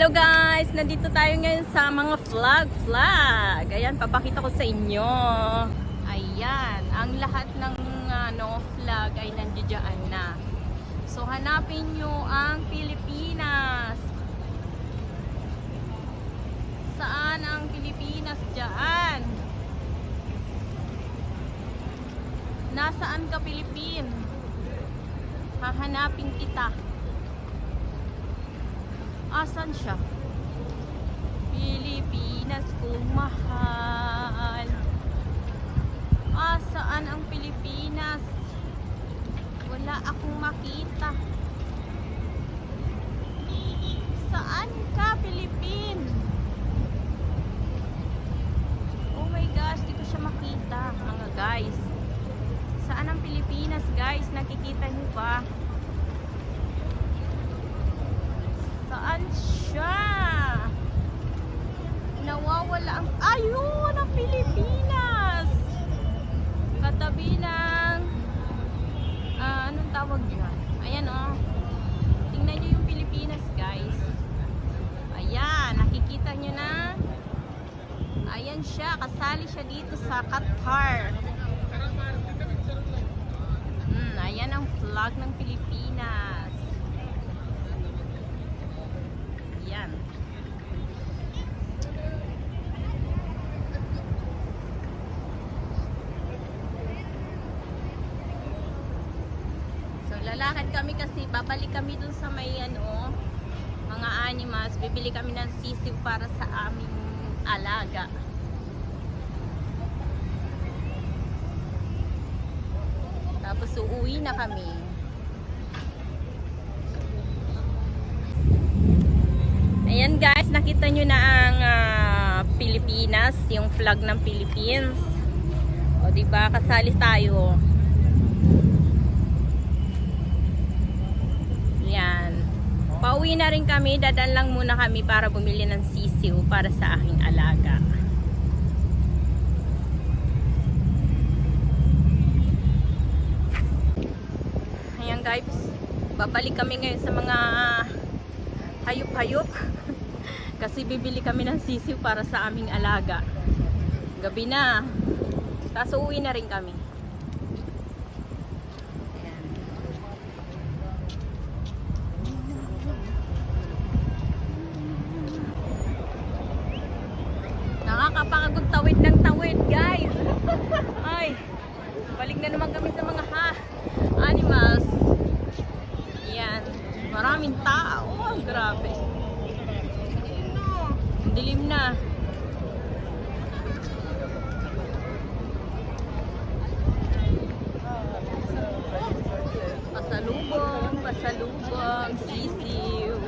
Hello guys! Nandito tayo ngayon sa mga vlog. Ayan, papakita ko sa inyo. Ayan, ang lahat ng vlog ay nandiyan na. So hanapin nyo ang Pilipinas. Saan ang Pilipinas dyan? Nasaan ka, Pilipin? Hahanapin kita. Asan siya? Pilipinas kong mahal. Saan ang Pilipinas? Wala akong makita. Saan ka, Pilipin? Oh my gosh, di ko siya makita. Mga guys. Saan ang Pilipinas, guys? Nakikita niyo ba? Saan siya? Nawawala ang... Ayun! Ang Pilipinas! Katabi ng... anong tawag dyan? Ayan o. Tingnan nyo yung Pilipinas, guys. Ayan. Nakikita nyo na. Ayan siya. Kasali siya dito sa Qatar. Ayan ang flag ng Pilipinas. Yan. So lalakad kami kasi babalik kami dun sa may mga animals. Bibili kami ng sisiw para sa aming alaga. Tapos uuwi na kami. Ayan guys, nakita nyo na ang Pilipinas, yung flag ng Philippines. O diba, kasali tayo. Yan. Pauwi na rin kami, dadaan lang muna kami para bumili ng sisiw para sa aking alaga. Ayan guys, babalik kami ngayon sa mga hayop-hayop kasi bibili kami ng sisiw para sa aming alaga. Gabi na, tapos uwi na rin kami. Ayan. Nakakapagod tawid ng tawid guys. Ay, balik na naman kami sa mga animals. Ayan, maraming tao. Grabe. Dilim na. Pasalubong, sisiw.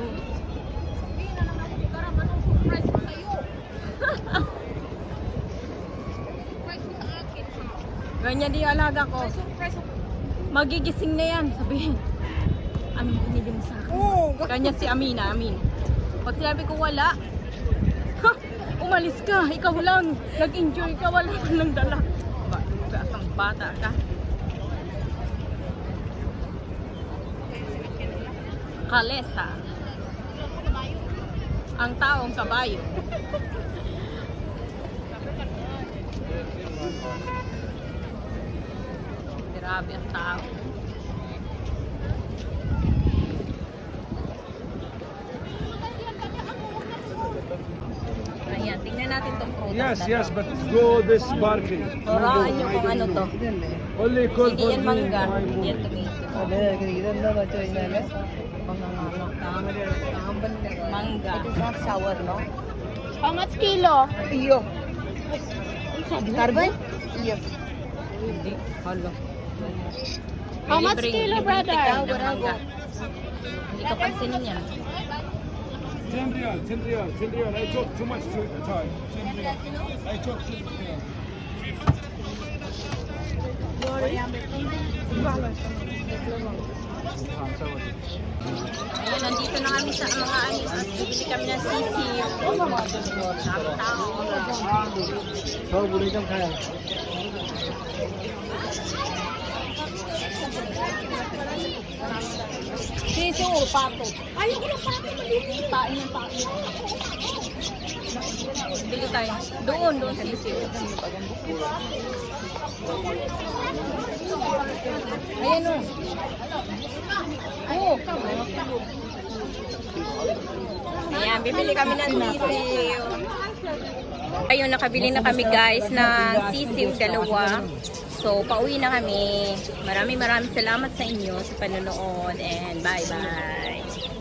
Ganyan din yung alaga ko. Magigising na yan, sabihin. Amin, binili mo sa akin. Kanya si Amina, Amin. Pag sinabi ko wala, umalis ka, ikaw lang. Nag-enjoy ka, wala ka lang dala. Ang bata ka. Kalesa. Ang taong kabayo. Grabe ang tao. Ayan, tingnan natin itong product. Yes, but go this barking. Turaan nyo kung ano to. Only call Sige, for yan me. mangga. Yan tomato. Mangga. It is not sour, no? How much kilo? Iyo. Carbon? Iyo. Hindi. Hala. How much kilo, brother? Hindi ka pansinin yan. 10 riyal, 10 riyal, 10 riyal. I talk too much to time. 10 riyal. I talk too much. Ayan, nandito na kami sa mga animals. Bibili kami ng sisiw. Sabi tao. So, buli kang kaya. Siso, pato. Ayoko ng pato. Maliit. Pain ng pato. Bili tayo. Doon sa sisiw. Ayan o. Oh. Ayan, bibili kami ng sisiw. Ayun, nakabili na kami guys ng sisiw dalawa. So, pauwi na kami. Maraming salamat sa inyo sa panonood and bye-bye.